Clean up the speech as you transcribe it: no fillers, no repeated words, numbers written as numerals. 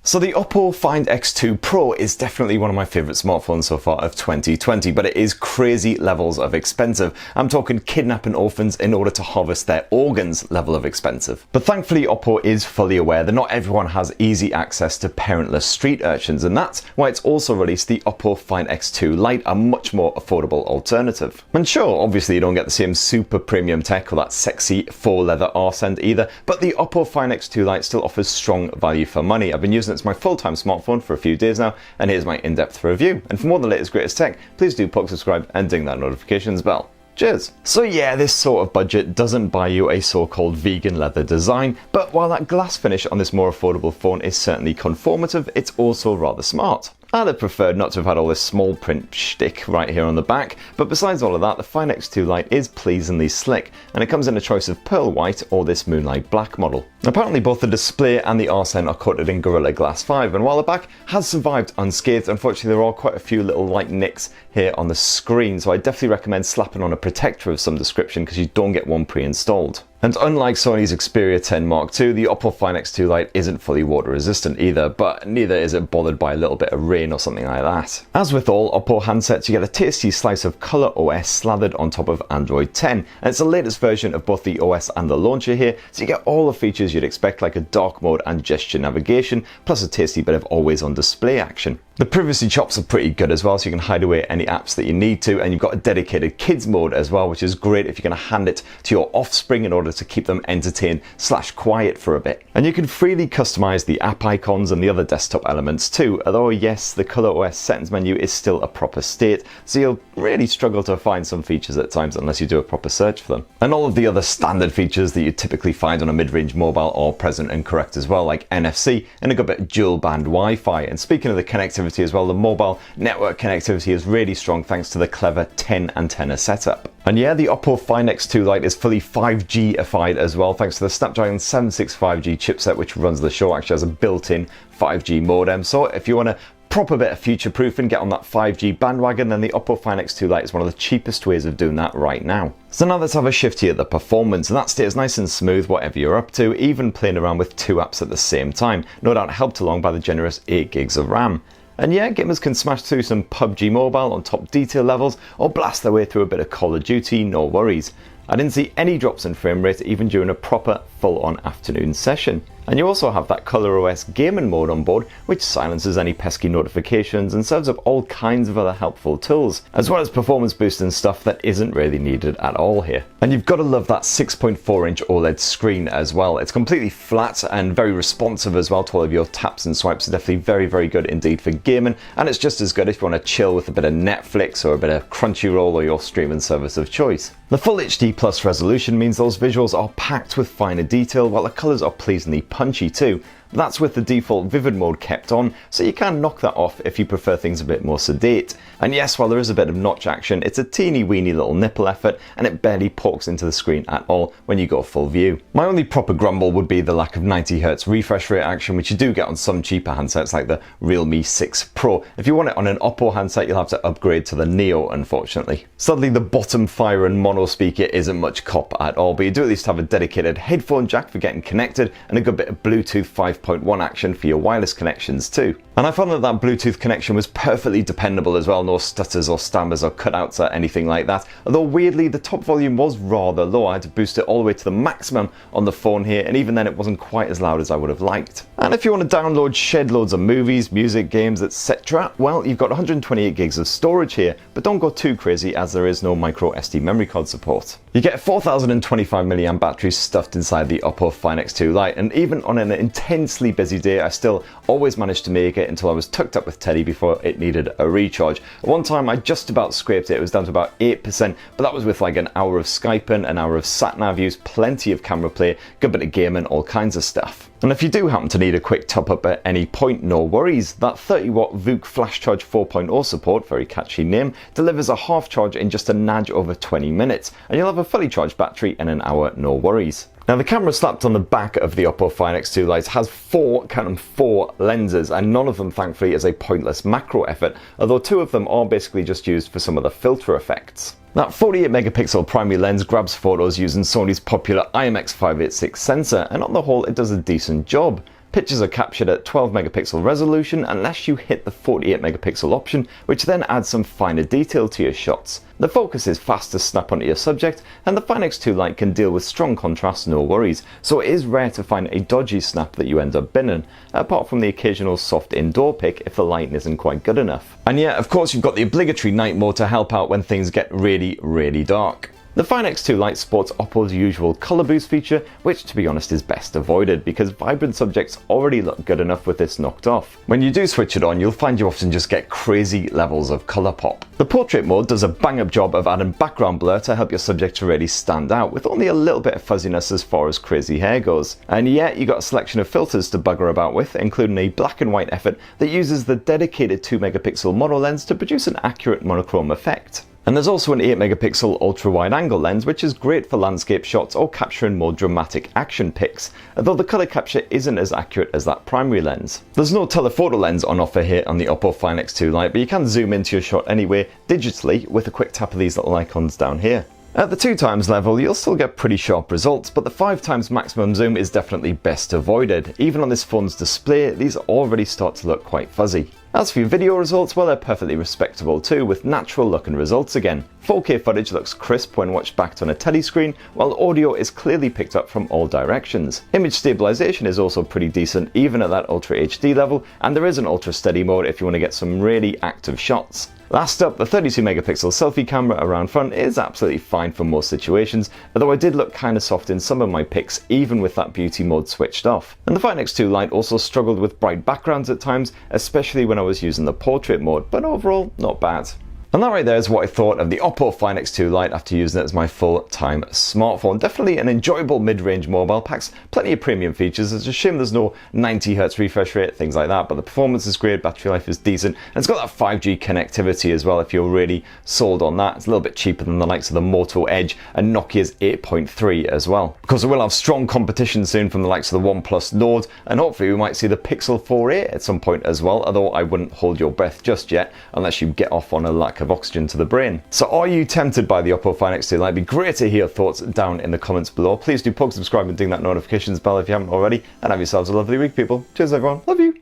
So the Oppo Find X2 Pro is definitely one of my favourite smartphones so far of 2020, but it is crazy levels of expensive. I'm talking kidnapping orphans in order to harvest their organs level of expensive. But thankfully Oppo is fully aware that not everyone has easy access to parentless street urchins, and that's why it's also released the Oppo Find X2 Lite, a much more affordable alternative. And sure, obviously you don't get the same super premium tech or that sexy faux leather arse end either, but the Oppo Find X2 Lite still offers strong value for money. I've been using it as my full-time smartphone for a few days now, and here's my in-depth review. And for more of the latest greatest tech, please do subscribe and ding that notifications bell. Cheers! So yeah, this sort of budget doesn't buy you a so-called vegan leather design, but while that glass finish on this more affordable phone is certainly conformative, it's also rather smart. I'd have preferred not to have had all this small print shtick right here on the back, but besides all of that, the Find X2 Lite is pleasingly slick, and it comes in a choice of pearl white or this moonlight black model. Apparently both the display and the arse end are coated in Gorilla Glass 5, and while the back has survived unscathed, unfortunately there are quite a few little light nicks here on the screen, so I definitely recommend slapping on a protector of some description because you don't get one pre-installed. And unlike Sony's Xperia 10 Mark II, the Oppo Find X2 Lite isn't fully water resistant either, but neither is it bothered by a little bit of rain or something like that. As with all Oppo handsets, you get a tasty slice of Color OS slathered on top of Android 10, and it's the latest version of both the OS and the launcher here, so you get all the features you'd expect like a dark mode and gesture navigation, plus a tasty bit of always on display action. The privacy chops are pretty good as well, so you can hide away any apps that you need to, and you've got a dedicated kids mode as well, which is great if you're going to hand it to your offspring in order to keep them entertained / quiet for a bit. And you can freely customize the app icons and the other desktop elements too, although yes, the Color OS settings menu is still a proper state, so you'll really struggle to find some features at times unless you do a proper search for them. And all of the other standard features that you typically find on a mid-range mobile are present and correct as well, like NFC and a good bit of dual band Wi-Fi. And speaking of the connectivity as well, the mobile network connectivity is really strong thanks to the clever 10 antenna setup. And yeah, the Oppo Find X2 Lite is fully 5G-ified as well, thanks to the Snapdragon 765G chipset, which runs the show, actually has a built-in 5G modem. So if you want a proper bit of future-proofing, get on that 5G bandwagon, then the Oppo Find X2 Lite is one of the cheapest ways of doing that right now. So now let's have a shift here at the performance, and that stays nice and smooth whatever you're up to, even playing around with two apps at the same time, no doubt helped along by the generous 8 gigs of RAM. And yeah, gamers can smash through some PUBG Mobile on top detail levels or blast their way through a bit of Call of Duty, no worries. I didn't see any drops in frame rate even during a proper full-on afternoon session. And you also have that Color OS gaming mode on board, which silences any pesky notifications and serves up all kinds of other helpful tools, as well as performance boosting stuff that isn't really needed at all here. And you've got to love that 6.4-inch OLED screen as well. It's completely flat and very responsive as well to all of your taps and swipes. Are definitely very, very good indeed for gaming, and it's just as good if you want to chill with a bit of Netflix or a bit of Crunchyroll or your streaming service of choice. The full HD Plus resolution means those visuals are packed with finer detail, while the colours are pleasingly punchy too. That's with the default vivid mode kept on, so you can knock that off if you prefer things a bit more sedate. And yes, while there is a bit of notch action, it's a teeny weeny little nipple effort, and it barely pokes into the screen at all when you go full view. My only proper grumble would be the lack of 90Hz refresh rate action, which you do get on some cheaper handsets like the Realme 6 Pro. If you want it on an Oppo handset, you'll have to upgrade to the Neo, unfortunately. Sadly, the bottom firing mono speaker isn't much cop at all, but you do at least have a dedicated headphone jack for getting connected and a good bit of Bluetooth 5.1 action for your wireless connections too. And I found that that Bluetooth connection was perfectly dependable as well, no stutters or stammers or cutouts or anything like that, although weirdly the top volume was rather low. I had to boost it all the way to the maximum on the phone here, and even then it wasn't quite as loud as I would have liked. And if you want to download shed loads of movies, music, games, etc., well, you've got 128 gigs of storage here, but don't go too crazy as there is no micro SD memory card support. You get a 4025 mAh battery stuffed inside the Oppo Find X2 Lite, and even on an intensely busy day I still always managed to make it until I was tucked up with Teddy before it needed a recharge. At one time I just about scraped it, it was down to about 8%, but that was with like an hour of Skyping, an hour of sat-nav use, plenty of camera play, good bit of gaming, all kinds of stuff. And if you do happen to need a quick top up at any point, no worries. That 30W VOOC Flash Charge 4.0 support, very catchy name, delivers a half charge in just a nudge over 20 minutes, and you'll have a fully charged battery in an hour, no worries. Now the camera slapped on the back of the Oppo Find X2 Lite has four lenses, and none of them thankfully is a pointless macro effort, although two of them are basically just used for some of the filter effects. That 48 megapixel primary lens grabs photos using Sony's popular IMX586 sensor, and on the whole it does a decent job. Pictures are captured at 12 megapixel resolution unless you hit the 48 megapixel option, which then adds some finer detail to your shots. The focus is fast to snap onto your subject, and the Find X2 Lite can deal with strong contrast, no worries, so it is rare to find a dodgy snap that you end up binning, apart from the occasional soft indoor pic if the lighting isn't quite good enough. And yeah, of course you've got the obligatory night mode to help out when things get really dark. The Find X2 Lite sports Oppo's usual colour boost feature, which to be honest is best avoided because vibrant subjects already look good enough with this knocked off. When you do switch it on, you'll find you often just get crazy levels of colour pop. The portrait mode does a bang up job of adding background blur to help your subject to really stand out, with only a little bit of fuzziness as far as crazy hair goes. And yet you got a selection of filters to bugger about with, including a black and white effort that uses the dedicated 2 megapixel mono lens to produce an accurate monochrome effect. And there's also an 8 megapixel ultra wide angle lens, which is great for landscape shots or capturing more dramatic action pics, although the colour capture isn't as accurate as that primary lens. There's no telephoto lens on offer here on the Oppo Find X2 Lite, but you can zoom into your shot anyway digitally with a quick tap of these little icons down here. At the 2x level, you'll still get pretty sharp results, but the 5x maximum zoom is definitely best avoided. Even on this phone's display, these already start to look quite fuzzy. As for your video results, well, they're perfectly respectable too, with natural looking results again. 4K footage looks crisp when watched backed on a telescreen, while audio is clearly picked up from all directions. Image stabilization is also pretty decent, even at that Ultra HD level, and there is an ultra steady mode if you want to get some really active shots. Last up, the 32 megapixel selfie camera around front is absolutely fine for most situations, although I did look kinda soft in some of my pics even with that beauty mode switched off. And the Find X2 Lite also struggled with bright backgrounds at times, especially when I was using the portrait mode, but overall not bad. And that right there is what I thought of the Oppo Find X2 Lite after using it as my full-time smartphone. Definitely an enjoyable mid-range mobile, packs plenty of premium features. It's a shame there's no 90Hz refresh rate, things like that, but the performance is great, battery life is decent, and it's got that 5G connectivity as well if you're really sold on that. It's a little bit cheaper than the likes of the Moto Edge and Nokia's 8.3 as well. Because we will have strong competition soon from the likes of the OnePlus Nord, and hopefully we might see the Pixel 4a at some point as well, although I wouldn't hold your breath just yet unless you get off on a lack of oxygen to the brain. So are you tempted by the Oppo Find X2 Lite? It'd be great to hear your thoughts down in the comments below. Please do poke, subscribe and ding that notifications bell if you haven't already, and have yourselves a lovely week, people. Cheers everyone, love you.